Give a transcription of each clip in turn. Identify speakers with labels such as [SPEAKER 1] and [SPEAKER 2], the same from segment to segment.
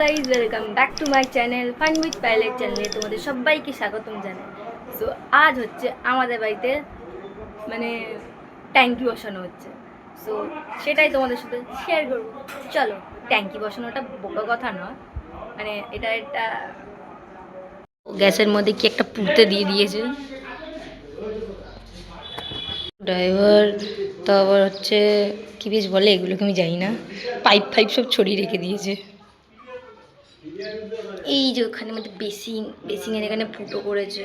[SPEAKER 1] Guys welcome back to my channel fun with pilot চ্যানেলে তোমাদের সবাইকে স্বাগতম জানাই। সো আজ হচ্ছে আমাদের বাড়িতে মানে ট্যাঙ্কি বসানো হচ্ছে। সো সেটাই তোমাদের সাথে শেয়ার করবো। চলো, ট্যাঙ্কি বসানোটা বড় কথা নয়, মানে এটা একটা গ্যাসের মধ্যে কি একটা পুঁতে দিয়ে দিয়েছে ড্রাইভার। তো আবার হচ্ছে কি বেশ বলে এগুলোকে আমি জানি না, পাইপ ফাইপ সব ছড়িয়ে রেখে দিয়েছে। এই যে ওখানে মধ্যে বেসিংয়ের এখানে ফুটো করেছে।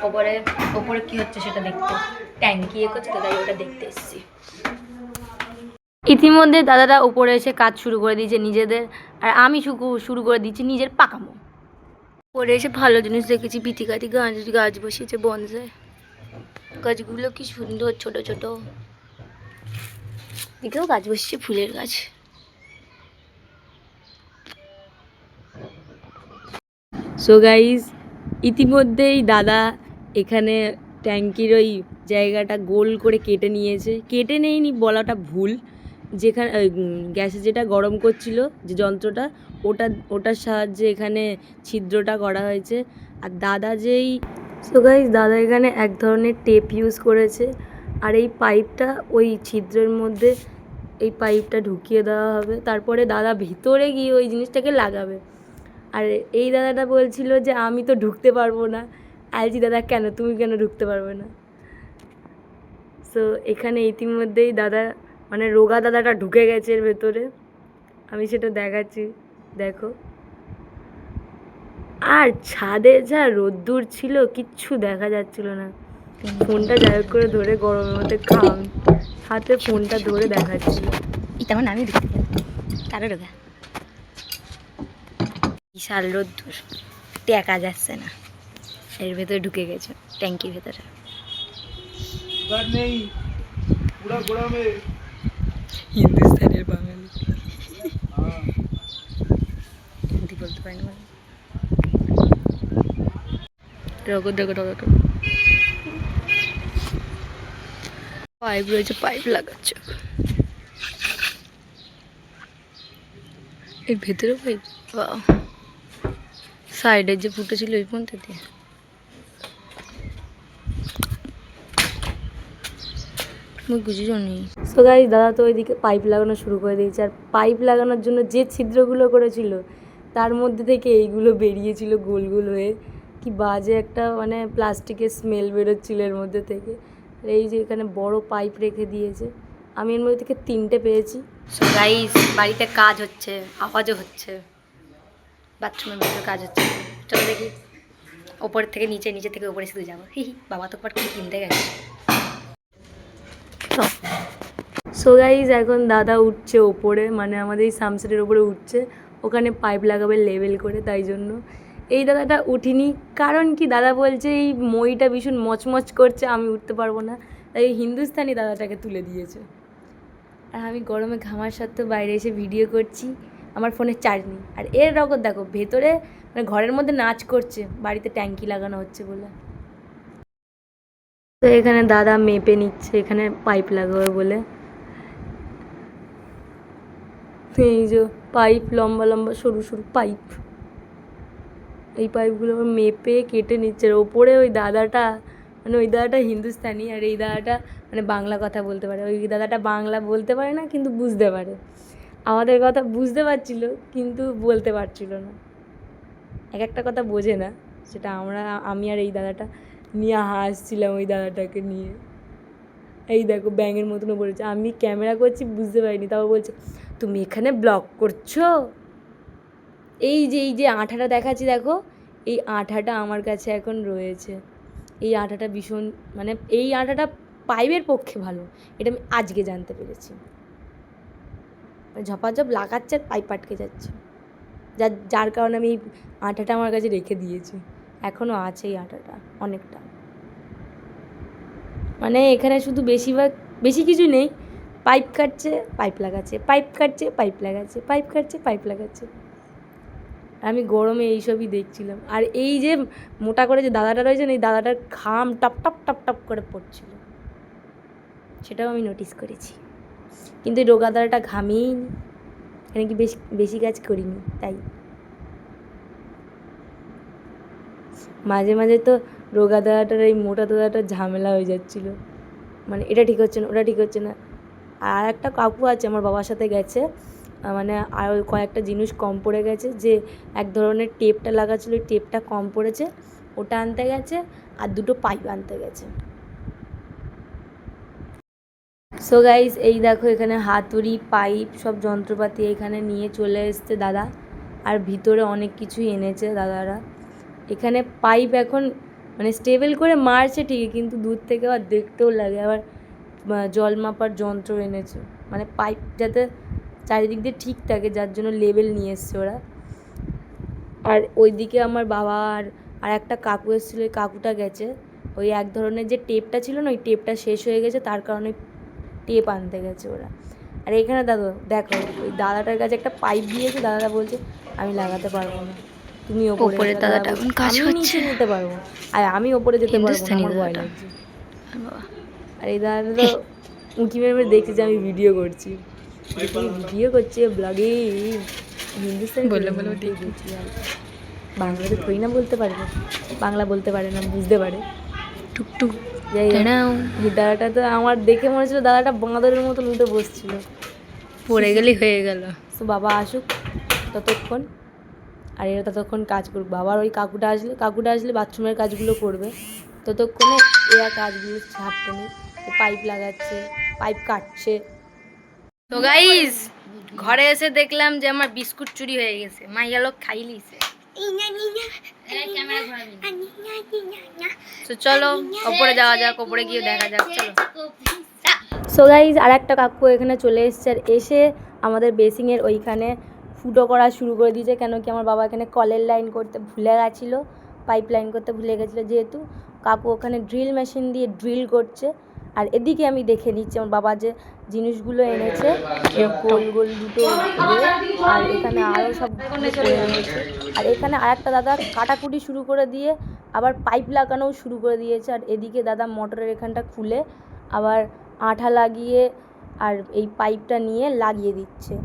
[SPEAKER 1] ওপরে ওপরে কি হচ্ছে সেটা দেখতে, ট্যাঙ্কি এ করছে তো, তাই ওটা দেখতে এসেছি। ইতিমধ্যে দাদারা উপরে এসে কাজ শুরু করে দিয়েছে নিজেদের, আর আমি শুরু করে দিচ্ছি নিজের পাকামো। পরে এসে ভালো জিনিস দেখেছি, পিঠি কাঠি গাছ বসিয়েছে বনসাই। গাছগুলো কি সুন্দর, ছোট ছোট। দিকেও গাছ বসছে, ফুলের গাছ। সো গাইজ, ইতিমধ্যেই দাদা এখানে ট্যাঙ্কির ওই জায়গাটা গোল করে কেটে নিয়েছে। কেটে নেয়নি বলাটা ভুল, যেখানে গ্যাসে যেটা গরম করছিল যে যন্ত্রটা, ওটার সাহায্যে এখানে ছিদ্রটা করা হয়েছে। আর দাদা সো গাইজ, দাদা এখানে এক ধরনের টেপ ইউজ করেছে, আর এই পাইপটা ওই ছিদ্রের মধ্যে এই পাইপটা ঢুকিয়ে দেওয়া হবে। তারপরে দাদা ভিতরে গিয়ে ওই জিনিসটাকে লাগাবে। আর এই দাদাটা বলছিল যে আমি তো ঢুকতে পারবো না। আলজি দাদা, কেন, তুমি কেন ঢুকতে পারবে না? সো এখানে ইতিমধ্যেই দাদা মানে রোগা দাদাটা ঢুকে গেছে এর ভেতরে, আমি সেটা দেখাচ্ছি, দেখো। আর ছাদে যা রোদ্দুর ছিল, কিচ্ছু দেখা যাচ্ছিল না। ফোনটা যাই হোক করে ধরে গরমের মধ্যে হাতে ফোনটা ধরে দেখাচ্ছিল। তেমন আমি দেখতে কারো রোগা, বিশাল রোদ্দুর, টেকা যাচ্ছে না। এর ভেতরে ঢুকে গেছে ট্যাঙ্কির ভেতরে। হিন্দুস্তানের বাঙালি, হিন্দি বলতে পারি না। পাইপ রয়েছে, পাইপ লাগাচ্ছে এর ভেতরে। পাইপ সাইডের যে ফুটো ছিল ওই পর্যন্ত দিয়ে সো গাইস, দাদা তো ওইদিকে পাইপ লাগানো শুরু করে দিয়েছে। আর পাইপ লাগানোর জন্য যে ছিদ্রগুলো করেছিল তার মধ্যে থেকে এইগুলো বেরিয়েছিল গোল গোল হয়ে। কি বাজে একটা মানে প্লাস্টিকের স্মেল বেরোচ্ছিল এর মধ্যে থেকে। এই যে এখানে বড় পাইপ রেখে দিয়েছে, আমি এর মধ্যে থেকে 3টে পেয়েছি। সো গাইস, বাড়িতে কাজ হচ্ছে, আওয়াজও হচ্ছে, বাথরুমের ভেতরে কাজ হচ্ছে। চলো দেখি, ওপর থেকে নিচে, নিচে থেকে ওপরে শুধু যাবো। বাবা তো পর কি কিনতে গেছে। সো গাইজ, এখন দাদা উঠছে ওপরে, মানে আমাদের এই সামসেটের ওপরে উঠছে, ওখানে পাইপ লাগাবে লেভেল করে। তাই জন্য এই দাদাটা উঠিনি, কারণ কি দাদা বলছে এই মইটা ভীষণ মচমচ করছে, আমি উঠতে পারবো না। তাই হিন্দুস্তানি দাদাটাকে তুলে দিয়েছে। আর আমি গরমে ঘামার সত্ত্বেও বাইরে এসে ভিডিও করছি, আমার ফোনে চার্জ নেই। আর এর রকম দেখো, ভেতরে মানে ঘরের মধ্যে নাচ করছে, বাড়িতে ট্যাঙ্কি লাগানো হচ্ছে বলে। তো এখানে দাদা মেপে নিচ্ছে এখানে পাইপ লাগাবে বলে। এই যে পাইপ, লম্বা লম্বা সরু সরু পাইপ, এই পাইপগুলো মেপে কেটে নিচ্ছে। ওপরে ওই দাদাটা, মানে ওই দাদাটা হিন্দুস্তানি, আর এই দাদাটা মানে বাংলা কথা বলতে পারে। ওই দাদাটা বাংলা বলতে পারে না, কিন্তু বুঝতে পারে। আমাদের কথা বুঝতে পারছিল, কিন্তু বলতে পারছিল না। এক একটা কথা বোঝে না, সেটা আমি আর এই দাদাটা নিয়ে হাসছিলাম ওই দাদাটাকে নিয়ে। এই দেখো ব্যাঙের মতনও বলেছে, আমি ক্যামেরা করছি বুঝতে পারিনি, তাও বলছে তুমি এখানে ব্লগ করছো। এই যে আঠাটা দেখাচ্ছি, দেখো এই আঠাটা আমার কাছে এখন রয়েছে। এই আঠাটা ভীষণ, মানে এই আঠাটা পাইপের পক্ষে ভালো, এটা আমি আজকে জানতে পেরেছি। ঝপাঝপ লাগাচ্ছে আর পাইপ আটকে যাচ্ছে, যার কারণে আমি এই আঠাটা আমার কাছে রেখে দিয়েছি। এখনও আছে এই আঠাটা অনেকটা। মানে এখানে শুধু বেশি কিছু নেই, পাইপ কাটছে, পাইপ লাগাচ্ছে, পাইপ কাটছে, পাইপ লাগাচ্ছে, পাইপ কাটছে, পাইপ লাগাচ্ছে। আমি গরমে এইসবই দেখছিলাম। আর এই যে মোটা করে যে দাদাটা রয়েছে, এই দাদাটার ঘাম টপ টপ টপ টপ করে পড়ছিল, সেটাও আমি নোটিস করেছি। কিন্তু এই রোগা দাদাটা ঘামেই নি, এখানে কি বেশি বেশি কাজ করিনি তাই। মাঝে মাঝে তো রোগা দাদাটার এই মোটা দাদাটার ঝামেলা হয়ে যাচ্ছিলো, মানে এটা ঠিক হচ্ছে না ওটা ঠিক হচ্ছে না। আর একটা কাকু আছে আমার বাবার সাথে গেছে, মানে আর কয়েকটা জিনিস কম পড়ে গেছে, যে এক ধরনের টেপটা লাগা ছিল ওই টেপটা কম পড়েছে, ওটা আনতে গেছে, আর দুটো পাইপ আনতে গেছে। সো গাইস এই দেখো এখানে হাতুড়ি পাইপ সব যন্ত্রপাতি এখানে নিয়ে চলে এসছে দাদা, আর ভিতরে অনেক কিছুই এনেছে দাদারা। এখানে পাইপ এখন মানে স্টেবল করে মারছে ঠিকই, কিন্তু দূর থেকে আবার দেখতেও লাগে। আবার জল মাপার যন্ত্র এনেছে, মানে পাইপ যাতে চারিদিক দিয়ে ঠিক থাকে, যার জন্য লেভেল নিয়ে এসছে ওরা। আর ওইদিকে আমার বাবা আর একটা কাকু এসেছিলো, ওই কাকুটা গেছে, ওই এক ধরনের যে টেপটা ছিল না ওই টেপটা শেষ হয়ে গেছে, তার কারণে টেপ আনতে গেছে ওরা। আর এখানে দেখো ওই দাদাটার কাছে একটা পাইপ দিয়েছে, দাদাটা বলছে আমি লাগাতে পারবো না, তুমি ওপরে। দাদাটা আমি নিচে নিতে পারবো, আর আমি ওপরে যেতে পারবো না, আমার ভয় লাগছে। আর এই দাদাটা তো উঁকি মেরে মেরে দেখছে যে আমি ভিডিও করছি, ভিডিও করছি ব্লগে, হিন্দুস্তানি বলে দেখছি। আর বাংলাতে থই না বলতে পারবে, বাংলা বলতে পারে না, বুঝতে পারে টুকটুক। যাই হোক দাদাটা তো আমার দেখে মনে হচ্ছিলো দাদাটা বাঁদরের মতন উঠে বসছিল, পড়ে গেলেই হয়ে গেল। তো বাবা আসুক ততক্ষণ, আর এরা ততক্ষণ কাজ করুক। বাবার ওই কাকুটা আসলে বাথরুমের কাজগুলো করবে, ততক্ষণে এরা কাজগুলো ছাড়তে নেই, পাইপ লাগাচ্ছে, পাইপ কাটছে। তো গাইস ঘরে এসে দেখলাম যে আমার বিস্কুট চুরি হয়ে গেছে, মাইয়া লোক খাই লিছে। তো চলো ওপরে যাওয়া যাক, ওপরে গিয়ে দেখা যাক, চলো। সো গাইস আর একটা কাকু এখানে চলে এসছে, আর এসে আমাদের বেসিংয়ের ওইখানে ফুটো করা শুরু করে দিয়েছে। কেন কি আমার বাবা এখানে কলের লাইন করতে ভুলে গেছিলো, পাইপ লাইন করতে ভুলে গেছিলো, যেহেতু কাকু ওখানে ড্রিল মেশিন দিয়ে ড্রিল করছে। আর এদিকে আমি দেখে নিচ্ছি আমার বাবা যে জিনিসগুলো এনেছে, গোল গোল দুটো, আর এখানে আরও সব এনেছে। আর এখানে আর একটা দাদা কাটাকুটি শুরু করে দিয়ে আবার পাইপ লাগানোও শুরু করে দিয়েছে। আর এদিকে দাদা মোটরের এখানটা খুলে আবার আঠা লাগিয়ে আর এই পাইপটা নিয়ে লাগিয়ে দিচ্ছে।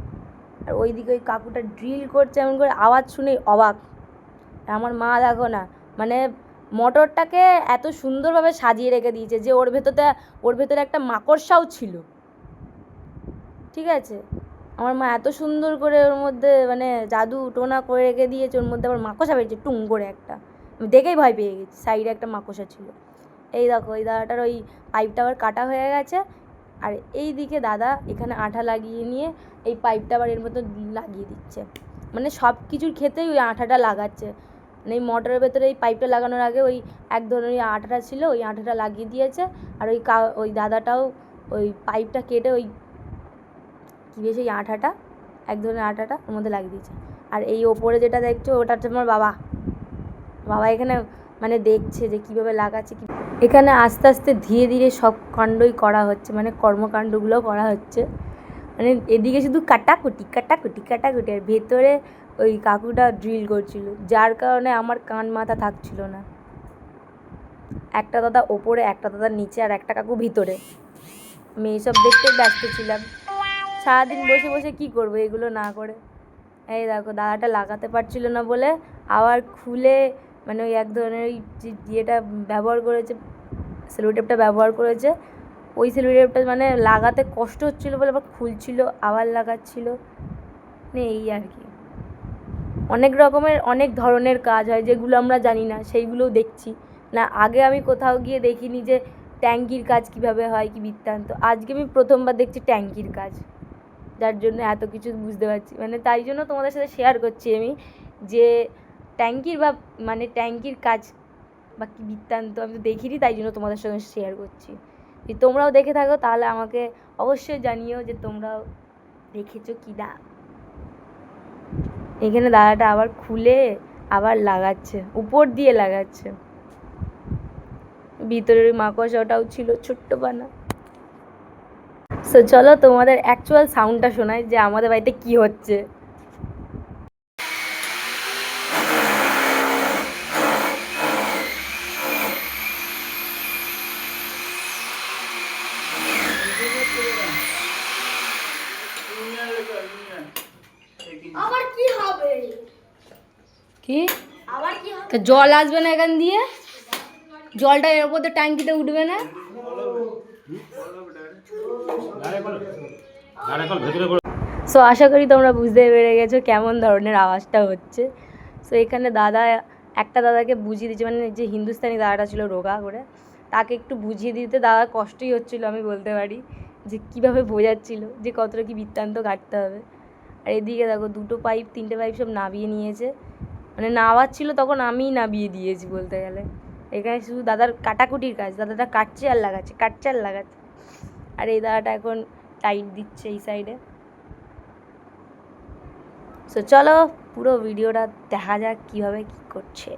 [SPEAKER 1] আর ওইদিকে ওই কাকুটা ড্রিল করছে, এমন করে আওয়াজ শুনে অবাক। আমার মা দেখো না, মানে মোটরটাকে এত সুন্দরভাবে সাজিয়ে রেখে দিয়েছে যে ওর ভেতরে একটা মাকড়সাও ছিল, ঠিক আছে। আমার মা এত সুন্দর করে ওর মধ্যে মানে জাদু টোনা করে রেখে দিয়েছে, ওর মধ্যে আবার মাকড়সা বেরিয়েছে টুং করে একটা, আমি দেখেই ভয় পেয়ে গেছি, সাইডে একটা মাকড়সা ছিল। এই দেখো ওই দাদাটার ওই পাইপটা আবার কাটা হয়ে গেছে, আর এই দিকে দাদা এখানে আঠা লাগিয়ে নিয়ে এই পাইপটা আবার এর মধ্যে লাগিয়ে দিচ্ছে, মানে সব কিছুর ক্ষেত্রেই ওই আঠাটা লাগাচ্ছে। মানে এই মোটরের ভেতরে এই পাইপটা লাগানোর আগে ওই এক ধরনের আঠাটা ছিল, ওই আঠাটা লাগিয়ে দিয়েছে। আর ওই দাদাটাও ওই পাইপটা কেটে ওই কী বেশ ওই আঠাটা এক ধরনের আঠাটা ওর মধ্যে লাগিয়ে দিয়েছে। আর এই ওপরে যেটা দেখছো ওটা হচ্ছে আমার বাবা এখানে মানে দেখছে যে কীভাবে লাগাচ্ছে। এখানে আস্তে আস্তে ধীরে ধীরে সব কাণ্ডই করা হচ্ছে, মানে কর্মকাণ্ডগুলো করা হচ্ছে। মানে এদিকে শুধু কাটাকুটি, আর ভেতরে ওই কাকুটা ড্রিল করছিল, যার কারণে আমার কান মাথা থাকছিল না। একটা দাদা ওপরে, একটা দাদা নিচে, আর একটা কাকু ভিতরে। আমি এইসব দেখতে ব্যস্ত ছিলাম, সারাদিন বসে বসে কী করবো এগুলো না করে। এই দেখো দাদাটা লাগাতে পারছিল না বলে আবার খুলে, মানে ওই এক ধরনের ওই ইয়েটা ব্যবহার করেছে, সেলোটেপটা ব্যবহার করেছে, ওই সেলোটেপটা মানে লাগাতে কষ্ট হচ্ছিলো বলে আবার খুলছিল আবার লাগাচ্ছিল, মানে এই আর কি। অনেক রকমের অনেক ধরনের কাজ হয় যেগুলো আমরা জানি না, সেইগুলোও দেখছি না। আগে আমি কোথাও গিয়ে দেখিনি যে ট্যাঙ্কির কাজ কিভাবে হয়, কি বৃত্তান্ত। আজকে আমি প্রথমবার দেখছি ট্যাঙ্কির কাজ, যার জন্য এত কিছু বুঝতে পারছি। মানে তাই জন্য তোমাদের সাথে শেয়ার করছি আমি যে ট্যাঙ্কির কাজ বা কী বৃত্তান্ত আমি তো দেখিনি, তাই জন্য তোমাদের সঙ্গে শেয়ার করছি। যদি তোমরাও দেখে থাকো তাহলে আমাকে অবশ্যই জানিও যে তোমরাও দেখেছো কি না। এখানে দাদাটা আবার খুলে আবার লাগাচ্ছে, উপর দিয়ে লাগাচ্ছে। ভিতরের মাকড়সাটাও ছিল ছোট্ট বানা। সো চলো তোমাদের অ্যাকচুয়াল সাউন্ডটা শোনায় যে আমাদের বাড়িতে কি হচ্ছে। কি তো জল আসবে না এখান দিয়ে, জলটা এর উপর দিয়ে ট্যাঙ্কিতে উঠবে না। সো আশা করি তোমরা বুঝতে পেরে গেছো কেমন ধরনের আওয়াজটা হচ্ছে। সো এখানে একটা দাদাকে বুঝিয়ে দিচ্ছে, মানে যে হিন্দুস্তানি দাদাটা ছিল রোগা করে, তাকে একটু বুঝিয়ে দিতে দাদা কষ্টই হচ্ছিলো, আমি বলতে পারি যে কীভাবে বোঝাচ্ছিল যে কতটা কি বৃত্তান্ত কাটতে হবে। আর এদিকে দেখো 2টো পাইপ 3টে পাইপ সব নাবিয়ে নিয়েছে, মানে নাবাচ্ছিল তখন আমিই নাবিয়ে দিয়েছি বলতে গেলে। এখানে শুধু দাদার কাটাকুটির কাজ, দাদাটা কাটছে আর লাগাচ্ছে। আর এই দাদাটা এখন টাইট দিচ্ছে এই সাইডে। সো চলো পুরো ভিডিওটা দেখা যাক কীভাবে কী করছে।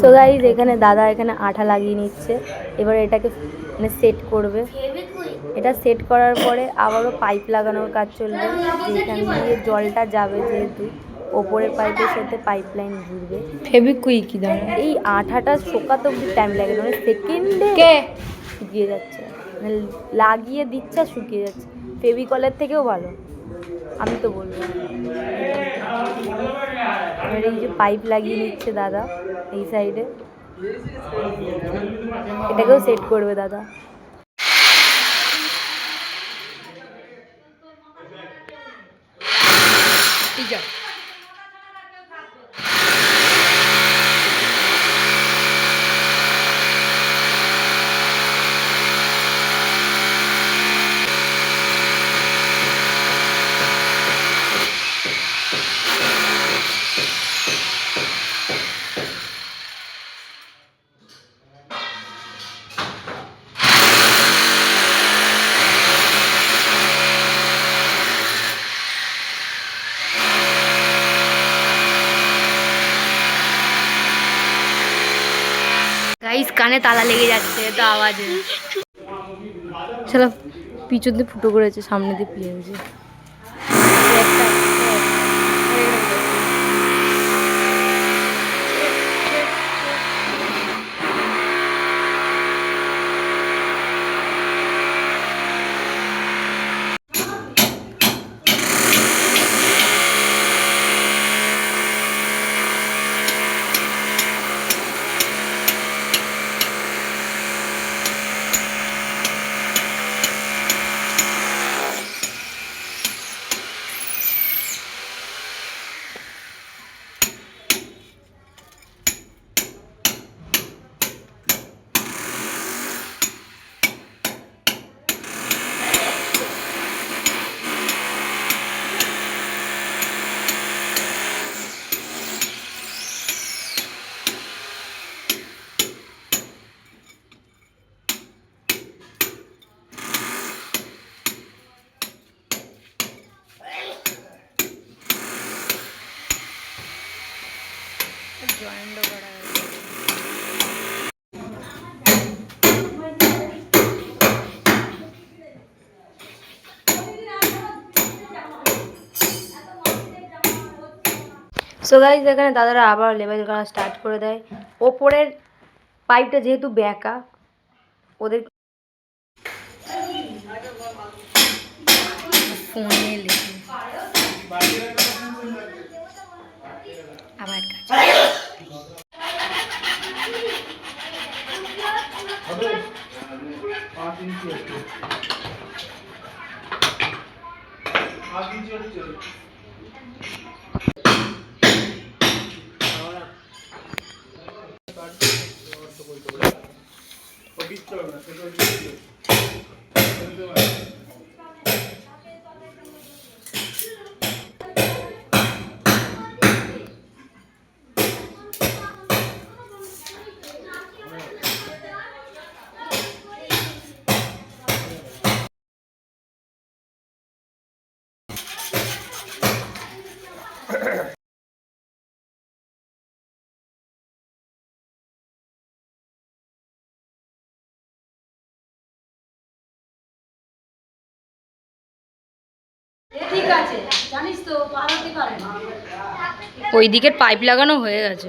[SPEAKER 1] সো গাইজ এখানে দাদা এখানে আঠা লাগিয়ে নিচ্ছে, এবারে এটাকে মানে সেট করবে। এটা সেট করার পরে আবারও পাইপ লাগানোর কাজ চলবে, যেখান দিয়ে জলটা যাবে, যেহেতু ওপরের পাইপের সাথে পাইপ লাইন ঘুরবে। ফেবিকুইক কি দাঁড়া, এই আঠাটা শোকাতে অব্দি টাইম লাগে না, মানে সেকেন্ডে শুকিয়ে যাচ্ছে, মানে লাগিয়ে দিচ্ছে আর শুকিয়ে যাচ্ছে, ফেবিকলের থেকেও ভালো আমি তো বলবো। এবার এই যে পাইপ লাগিয়ে নিচ্ছে দাদা এই সাইডে, এটাকেও সেট করবে দাদা। গাইস কানে তালা লেগে যাচ্ছে তো আওয়াজে, চলো পিছন দিয়ে ফুটো করেছে, সামনে দিয়ে পিয়েছে। জয়েন্টও করা হয়েছে। সো গাইজ এখানে দাদারা আবার লেবেল করা স্টার্ট করে দেয়। ওপরের পাইপটা যেহেতু ব্যাকা, ওদের ফোনে লেগে আবার ঠিক আছে, জানিস তো পালাতে পারে না। ওই দিকের পাইপ লাগানো হয়ে গেছে।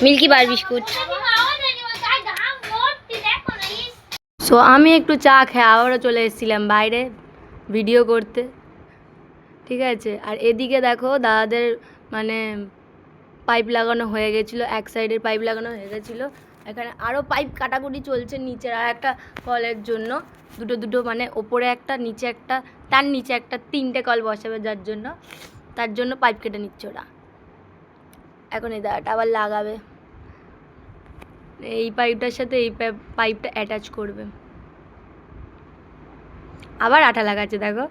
[SPEAKER 1] Milky bar biscuit. সো আমি একটু চা খেয়ে আবারও চলে এসেছিলাম বাইরে ভিডিও করতে, ঠিক আছে। আর এদিকে দেখো দাদাদের মানে পাইপ লাগানো হয়ে গেছিলো, এক সাইডের পাইপ লাগানো হয়ে গেছিলো, এখানে আরও পাইপ কাটাকুটি চলছে নিচের আর একটা কলের জন্য, দুটো দুটো মানে ওপরে একটা নিচে একটা, তার নিচে একটা, 3টে কল বসাবে যার জন্য, তার জন্য পাইপ কেটে নিচ্ছে ওরা। এখন এই দাদাটা আবার লাগাবে, এই পাইপটার সাথে এই পাইপটা অ্যাটাচ করবে, আবার আঠা লাগাচ্ছে। দেখো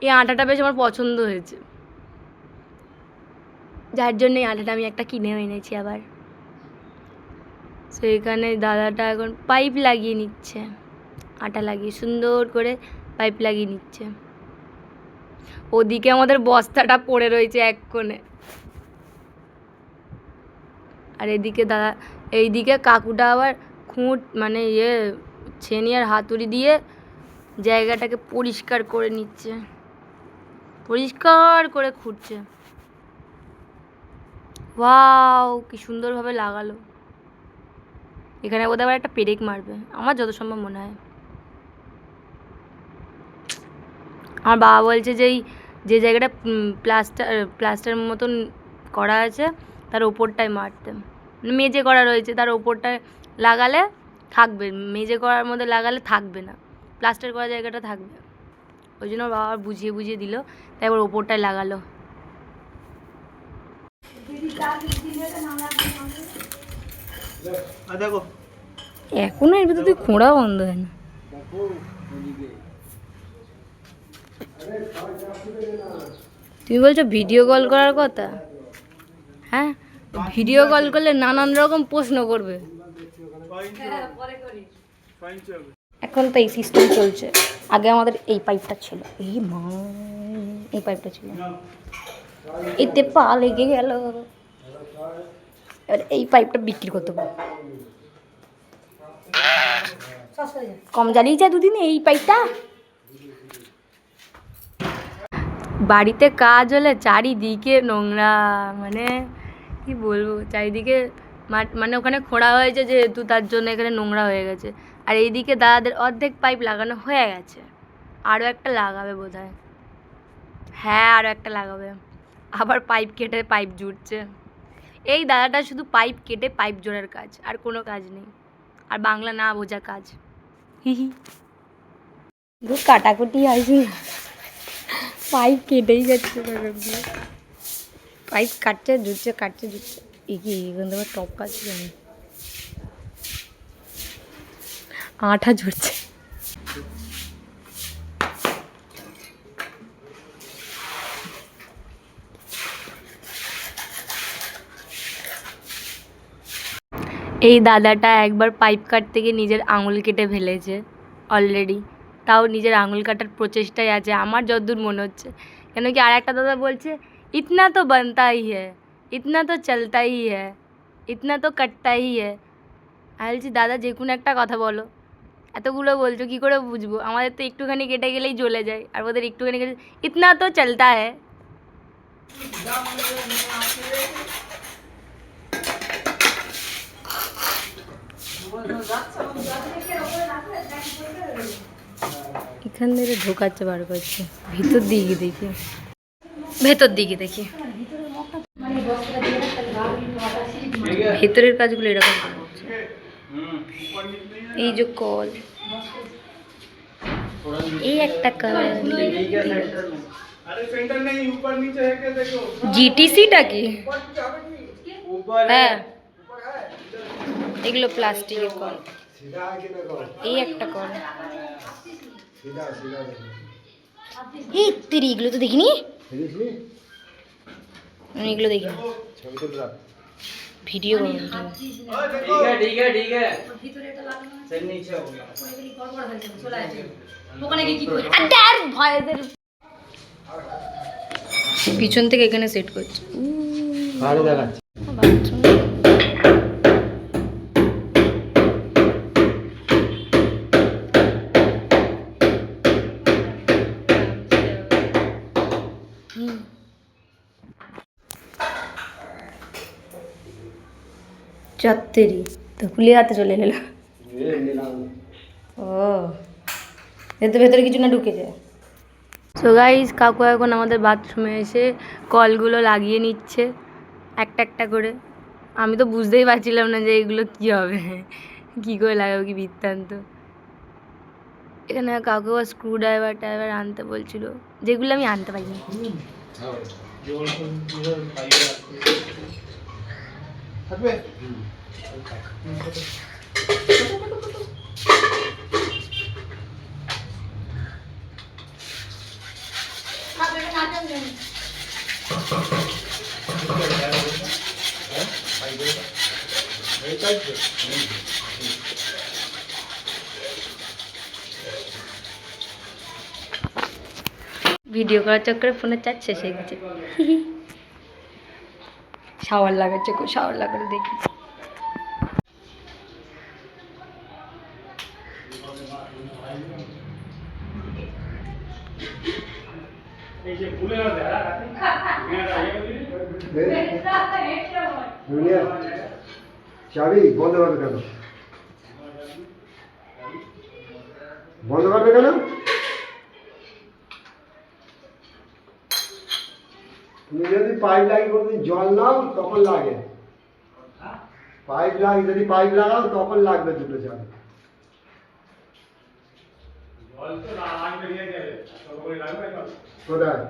[SPEAKER 1] এই আটাটা বেশ আমার পছন্দ হয়েছে, যার জন্য এই আটাটা আমি একটা কিনেও এনেছি আবার। তো এখানে দাদাটা এখন পাইপ লাগিয়ে নিচ্ছে, আটা লাগিয়ে সুন্দর করে পাইপ লাগিয়ে নিচ্ছে। ওদিকে আমাদের বস্তাটা পড়ে রয়েছে এক কোণে, আর এদিকে দাদা, এইদিকে কাকুটা আবার খুঁট মানে ছেনি আর হাতুড়ি দিয়ে জায়গাটাকে পরিষ্কার করে নিচ্ছে, পরিষ্কার করে খুঁড়ছে। ওয়াও কি সুন্দরভাবে লাগালো। এখানে বোধহয় আবার একটা পেরেক মারবে আমার যত সম্ভব মনে হয়। আমার বাবা বলছে যে এই যে জায়গাটা প্লাস্টার মতন করা আছে তার ওপরটায় মারতে, মেজে করা রয়েছে তার ওপরটায় লাগালে থাকবে, মেজে করার মধ্যে লাগালে থাকবে না, প্লাস্টার করা জায়গাটা থাকবে। ওই জন্য বাবা বুঝিয়ে বুঝিয়ে দিল, তাই এবার ওপরটায় লাগালো। এখনো এর ভিতরে খোঁড়া বন্ধ হয় না। তুমি বলছো ভিডিও কল করার কথা? হ্যাঁ, ভিডিও কল করলে নানান রকম প্রশ্ন করবে। এখন তো এই সিস্টেম চলছে, আগে আমাদের এই পাইপটা ছিল, এই পাইপটা ছিল, এতে পা লেগে গেল, এবার এই পাইপটা বিক্রি করতে পারবো, কম জ্বালিয়ে যায় দুদিনে এই পাইপটা। বাড়িতে কাজ হলে চারিদিকে নোংরা, মানে কি বলবো, চারিদিকে মানে ওখানে খোঁড়া হয়েছে যেহেতু তার জন্য এখানে নোংরা হয়ে গেছে। আর এইদিকে দাদাদের অর্ধেক পাইপ লাগানো হয়ে গেছে, আরও একটা লাগাবে বোধহয়, হ্যাঁ আরও একটা লাগাবে, আবার পাইপ কেটে পাইপ জুড়ছে। এই দাদাটা শুধু পাইপ কেটে পাইপ জোড়ার কাজ, আর কোনো কাজ নেই, আর বাংলা না বোঝা কাজ। হিহি কাটাকুটি আসি, পাইপ কেটেই যাচ্ছে, পাইপ কাটছে জুড়ছে, কাটছে জুড়ছে, এখান থেকে টপ কাটছে, আঠা ঝরছে। এই দাদাটা একবার পাইপ কাটতে গিয়ে নিজের আঙুল কেটে ফেলেছে অলরেডি, তাও নিজের আঙুল কাটার প্রচেষ্টায় আছে আমার যতদূর মনে হচ্ছে। কেন কি আর একটা দাদা বলছে ইতনা তো বানতা হি হ্যায়, ইতনা তো চলতা হি হ্যায়, ইতনা তো কাটতা হি হ্যায়। আমি বলছি দাদা যে কোনো একটা কথা বলো, এতগুলো বলছো কী করে বুঝবো, আমাদের তো একটুখানি কেটে গেলেই জ্বলে যায়, আর ওদের একটুখানি কেটে ইতনা তো চলতা হ্যায়। এখান থেকে ঢোকাচ্ছে বার করছে, ভিতর দিকে দেখি, ভেতর দিকে দেখি, ভেতরের কাজগুলো এরকম করছে। এই যে কল, এই একটা কল, জিটিসিটা কি? হ্যাঁ এগুলো প্লাস্টিকের কল, এই একটা কল, এই তেরি এগুলো তো দেখিনি, আমি এগুলো দেখিনি, ভিডিও পিছন থেকে এখানে সেট করছে। চত্বরি তো খুলে হাতে চলে এলো। ও এতে ভেতরে কিছু না ঢুকে যায়। সো গাইস কাকু এখন আমাদের বাথরুমে এসে কলগুলো লাগিয়ে নিচ্ছে একটা একটা করে। আমি তো বুঝতেই পারছিলাম না যে এগুলো কী হবে, কী করে লাগাবো কি বৃত্তান্ত। এখানে কাকু স্ক্রু ড্রাইভার আনতে বলছিল, যেগুলো আমি আনতে পারিনি। ভিডিও করার চক্করে ফোনের চার্জ শেষ হয়ে গেছে। শাওয়ার লাগাচ্ছে, শাওয়ার লাগালে দেখি।
[SPEAKER 2] চাবি বন্ধ করবে কেন? বন্ধ করবে কেন? তুমি যদি পাইপ লাগিয়ে কোনোদিন জল নাও তখন লাগে, পাইপ লাগে, যদি পাইপ লাগাও তখন লাগবে দুটো চাবি। কোথায়?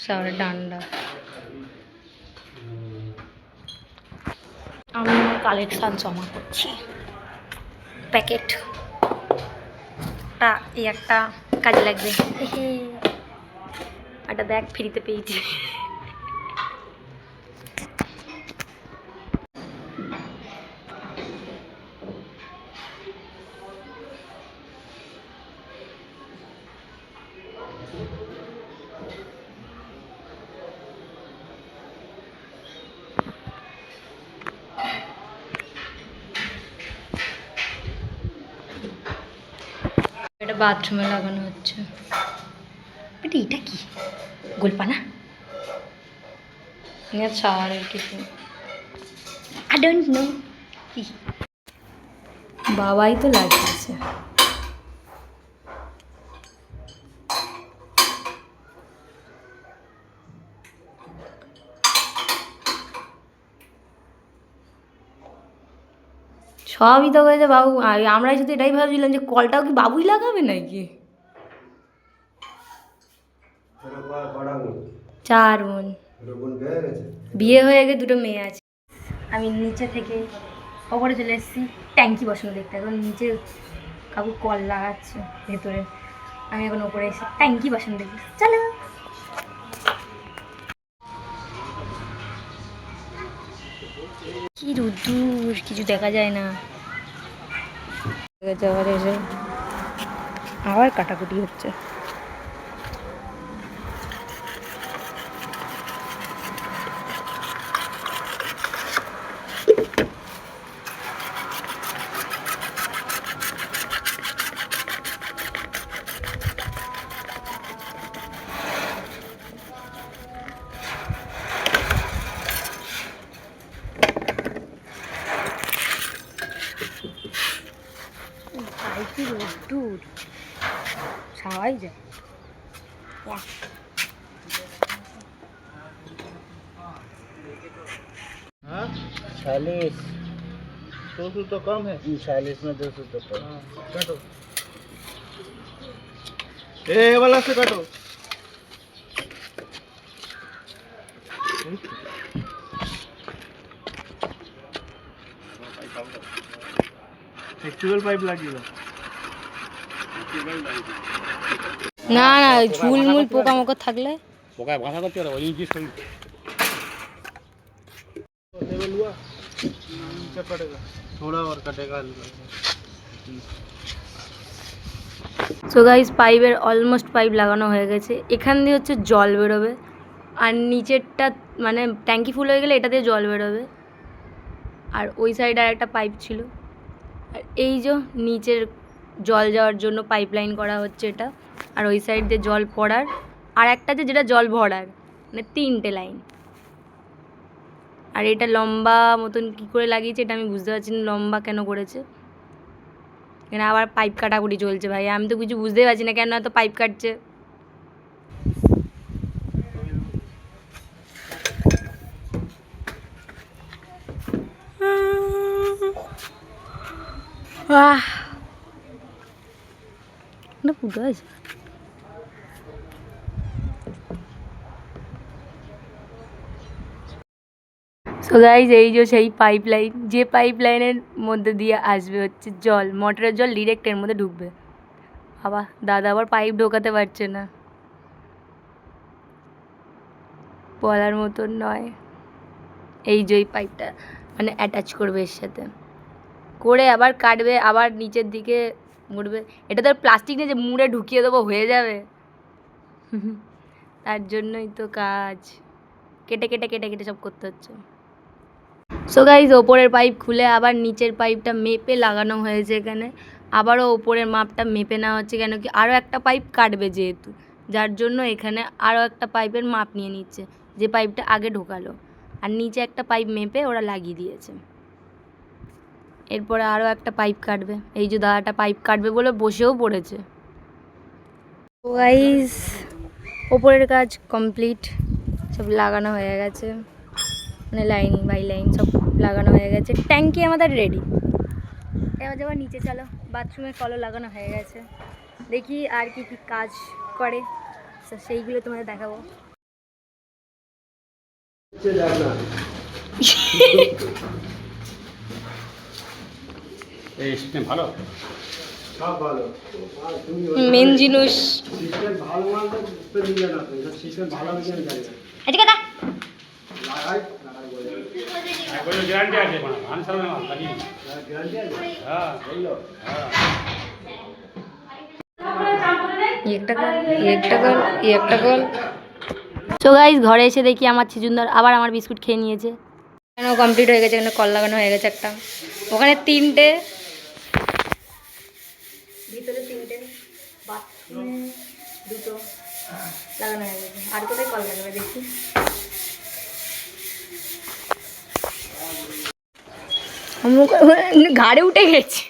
[SPEAKER 1] শাওয়ারের ডান্ডা। আমি কালেকশান জমা করছি প্যাকেট। এই একটা কাজে লাগবে, একটা ব্যাগ ফ্রিতে পেয়েছি। এটা বাথরুমে লাগানো হচ্ছে। এটা কি গোলপানা? শাওয়ারের কিছু আই ডোন্ট নো কি, বাবাই তো লাগিয়েছে। সবই তো হয়েছে বাবু। আমরাই শুধু এটাই ভাবছিলাম যে কলটাও কি বাবুই লাগাবে নাকি। 4 বোন, বিয়ে হয়ে গেছে, 2টো মেয়ে আছে। আমি নিচে থেকে ওপরে চলে এসেছি ট্যাঙ্কি বসানো দেখতে। এখন নিচে কাকু কল লাগাচ্ছে ভেতরে, আমি এখন ওপরে এসে ট্যাঙ্কি বসানো দেখি। চলো কি রোদ্দুর, কিছু দেখা যায় না। আবার এসে আবার কাটাকুটি হচ্ছে। কি রোদ্দুর, ছাওয়াই যায়।
[SPEAKER 3] हाँ 40 200 तो कम है, 40 में 200 तो कम। काटो ये वाला से काटो। एक्चुअल पाइप লাগিয়ে
[SPEAKER 1] না না ঝুলমুল পোকামাকড় থাকলে
[SPEAKER 3] পোকা ভাষা করতে পারো ওই কি সই टेबल हुआ नीचे कटेगा थोड़ा और कटेगा।
[SPEAKER 1] সো গাইস পাইপের অলমোস্ট পাইপ লাগানো হয়ে গেছে। এখান দিয়ে হচ্ছে জল বেরোবে, আর নিচেরটা মানে ট্যাঙ্কি ফুল হয়ে গেলে এটা দিয়ে জল বেরোবে। আর ওই সাইডে আর একটা পাইপ ছিল। আর এই যে নিচের জল যাওয়ার জন্য পাইপ লাইন করা হচ্ছে এটা। আর ওই সাইড দিয়ে জল পড়ার, আর একটা যেটা জল ভরার, মানে 3টে লাইন। আর এটা লম্বা মতন কী করে লাগিয়েছে এটা আমি বুঝতে পারছি না, লম্বা কেন করেছে। এখানে আবার পাইপ কাটাকুটি চলছে ভাই, আমি তো কিছু বুঝতেই পারছি না কেন এত পাইপ কাটছে। ফুটো আছে। সো গাইজ এই যে সেই পাইপ লাইন, যে পাইপ লাইনের মধ্যে দিয়ে আসবে হচ্ছে জল, মোটরের জল ডিরেক্ট এর মধ্যে ঢুকবে। বাবা দাদা আবার পাইপ ঢোকাতে পারছে না, বলার মতন নয়। এই যে পাইপটা মানে অ্যাটাচ করবে এর সাথে, করে আবার কাটবে, আবার নিচের দিকে মুড়বে। এটা তো প্লাস্টিক নিয়ে যে মুড়ে ঢুকিয়ে দেবো হয়ে যাবে, তার জন্যই তো কাজ, কেটে কেটে কেটে কেটে সব করতে হচ্ছে। সো গাইজ ওপরের পাইপ খুলে আবার নিচের পাইপটা মেপে লাগানো হয়েছে এখানে। আবারও ওপরের মাপটা মেপে নেওয়া হচ্ছে, কেন কি আরও একটা পাইপ কাটবে যেহেতু, যার জন্য এখানে আরও একটা পাইপের মাপ নিয়ে নিচ্ছে, যে পাইপটা আগে ঢোকালো। আর নিচে একটা পাইপ মেপে ওরা লাগিয়ে দিয়েছে। এরপরে আরও একটা পাইপ কাটবে, এই যে দাদাটা পাইপ কাটবে বলে বসেও পড়েছে। তো গাইজ ওপরের কাজ কমপ্লিট, সব লাগানো হয়ে গেছে, মানে লাইন বাই লাইন সব লাগানো হয়ে গেছে। ট্যাঙ্কি আমাদের রেডি। এবার যাবার নিচে চলো, বাথরুমের কলও লাগানো হয়ে গেছে। দেখি আর কি কি কাজ করে, সেইগুলো তোমাদের দেখাবো।
[SPEAKER 2] ভালো সব ভালো,
[SPEAKER 1] মেন জিনিস
[SPEAKER 2] সিস্টেম ভালো মানতে দিলে না তো, এটা সিস্টেম ভালো হয়েছে আমি জানি না।
[SPEAKER 1] আচ্ছা কথা
[SPEAKER 2] লাগাই লাগাই বলে
[SPEAKER 4] গ্যারান্টি আছে মানে আনসার না লাগি
[SPEAKER 2] গ্যারান্টি আছে।
[SPEAKER 4] হ্যাঁ
[SPEAKER 2] বললো
[SPEAKER 1] একটা কল। সো গাইস ঘরে এসে দেখি আমার ছিজুনদার আবার আমার বিস্কুট খেয়ে নিয়েছে। এখানেও কমপ্লিট হয়ে গেছে, এখানে কল লাগানো হয়ে গেছে একটা, ওখানে 3টে, ভিতরে 3টে, বাথরুমে 2টো লাগানো হয়ে গেছে। আর কোথায় কল লাগাবে দেখি। ঘাড়ে উঠে গেছে।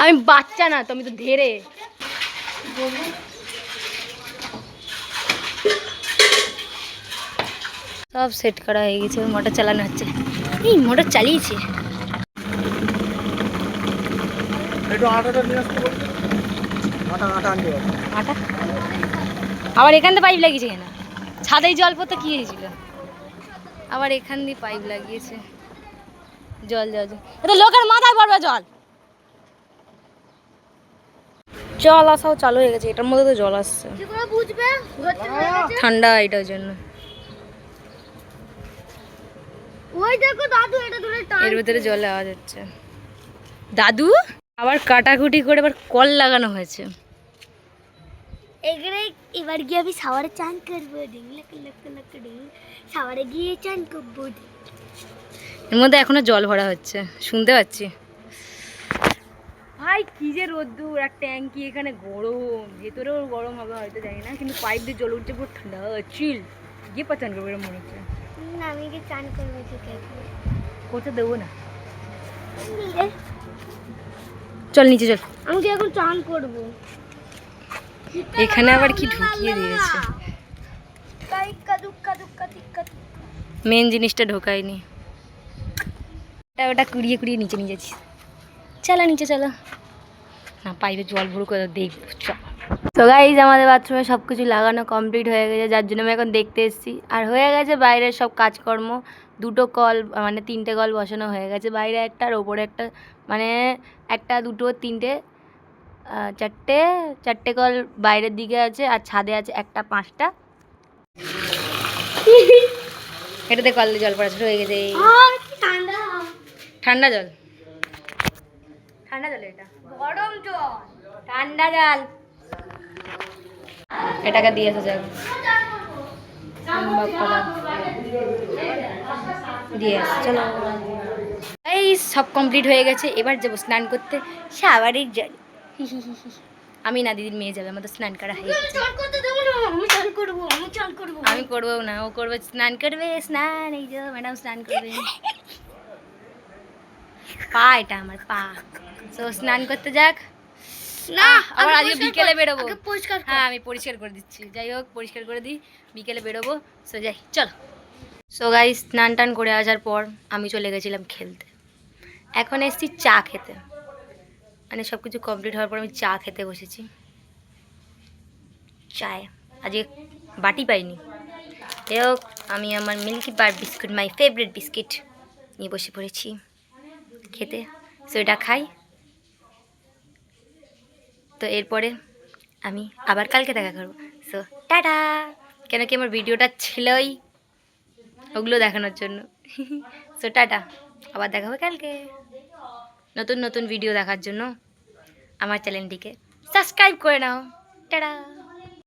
[SPEAKER 1] আমি বাচ্চা না তো, আমি তো ধেরে। সব সেট করা হয়ে গেছে, মোটর চালানো হচ্ছে। এই মোটর চালিয়েছে।
[SPEAKER 3] একটু আটাটা নিয়ে আসতে বলতে, আটা আনতে হবে।
[SPEAKER 1] আটা আবার এখান দিয়ে পাইপ লাগিয়েছে কেন? ছাদেই জল পড়তে কি হয়েছিল, আবার এখান দিয়ে পাইপ লাগিয়েছে। জল জল জল, এটা লোকের মাথায় পড়বে জল। জল আসাও চালু হয়ে গেছে, এটার মধ্যে তো জল আসছে, ঠান্ডা এটার জন্য। এর ভিতরে জল আওয়াজ হচ্ছে। দাদু আবার কাটাকুটি করে আবার কল লাগানো হয়েছে।
[SPEAKER 5] এবার গিয়ে আমি সাওয়ারে চান করবো, সাওয়ারে গিয়ে চান করবো।
[SPEAKER 1] এর মধ্যে এখনো জল ভরা হচ্ছে, শুনতে পাচ্ছি। ভাই কি যে রোদ্দুর, আর ট্যাঙ্কি এখানে গরম, ভেতরেও গরম হবে হয়তো জানি না, কিন্তু পাইপ দিয়ে জল উঠছে পুরো ঠান্ডা চিল। গিয়ে পাচান করবো এরকম মনে হচ্ছে।
[SPEAKER 5] না আমি গিয়ে চান করবো,
[SPEAKER 1] করতে দেবো না, চল নিচে চল।
[SPEAKER 5] আমি কি এখন চান করবো?
[SPEAKER 1] এখানে আবার কি ঢুকিয়ে দিয়েছে, মেন জিনিসটা ঢোকায়নি, ওটা কুড়িয়ে কুড়িয়ে নিচে নিয়ে যাচ্ছি। চলো নিচে চলো, না পাইপে জল ভরে করে দেখবো। তো গাইজ আমাদের বাথরুমে সব কিছু লাগানো কমপ্লিট হয়ে গেছে, যার জন্য আমি এখন দেখতে এসেছি। আর হয়ে গেছে বাইরের সব কাজকর্ম, 2টো কল মানে 3টে কল বসানো হয়ে গেছে, বাইরে একটা আর ওপরে একটা, মানে 1 2 3 4টে কল বাইরের দিকে আছে, আর ছাদে আছে 1টা 5টা। এটাতে কল জল পড়া শুরু হয়ে গেছে।
[SPEAKER 5] ঠান্ডা
[SPEAKER 1] ঠান্ডা জল, ঠান্ডা জল, এটা
[SPEAKER 5] গরম জল,
[SPEAKER 1] ঠান্ডা জল। এটাকে দিয়েছে যাক দিয়ে আসি, চলো। এই সব কমপ্লিট হয়ে গেছে, এবার যাবো স্নান করতে শাওয়ারের জল। আমি না, দিদির মেয়ে যাবে, আমাদের স্নান করা হয়ে গেছে।
[SPEAKER 5] চান করতে দেবো না, আমি চান করবো, আমি চান করবো।
[SPEAKER 1] আমি করবো না, ও করবে, স্নান করবে, স্নান, এই যে ম্যাডাম স্নান করবে। পা এটা আমার পা। তো স্নান করতে যাক।
[SPEAKER 5] না,
[SPEAKER 1] আবার
[SPEAKER 5] আগে
[SPEAKER 1] আজকে
[SPEAKER 5] পরিষ্কার
[SPEAKER 1] বিকেলে
[SPEAKER 5] কর,
[SPEAKER 1] বেরোবো।
[SPEAKER 5] আগে পরিষ্কার কর।
[SPEAKER 1] হ্যাঁ, আমি পরিষ্কার করে দিচ্ছি, যাই হোক পরিষ্কার করে দিই, বিকেলে বেরোবো। সো যাই, চলো। সো গাইস, স্নান টান করে আসার পর আমি চলে গেছিলাম খেলতে। এখন এসেছি চা খেতে, মানে সব কিছু কমপ্লিট হওয়ার পর আমি চা খেতে বসেছি। চায় আজকে বাটি পাইনি, যাই হোক আমি আমার milky bar biscuit, my favourite biscuit নিয়ে বসে পড়েছি খেতে। সো এটা খাই, তো এরপরে আমি আবার কালকে দেখা করবো। So tata. কেন কি আমার ভিডিওটা ছিলই ওগুলো দেখানোর জন্য। সো টাটা, আবার দেখা হবে কালকে নতুন নতুন ভিডিও দেখার জন্য। আমার চ্যানেলটিকে সাবস্ক্রাইব করে নাও। টাটা।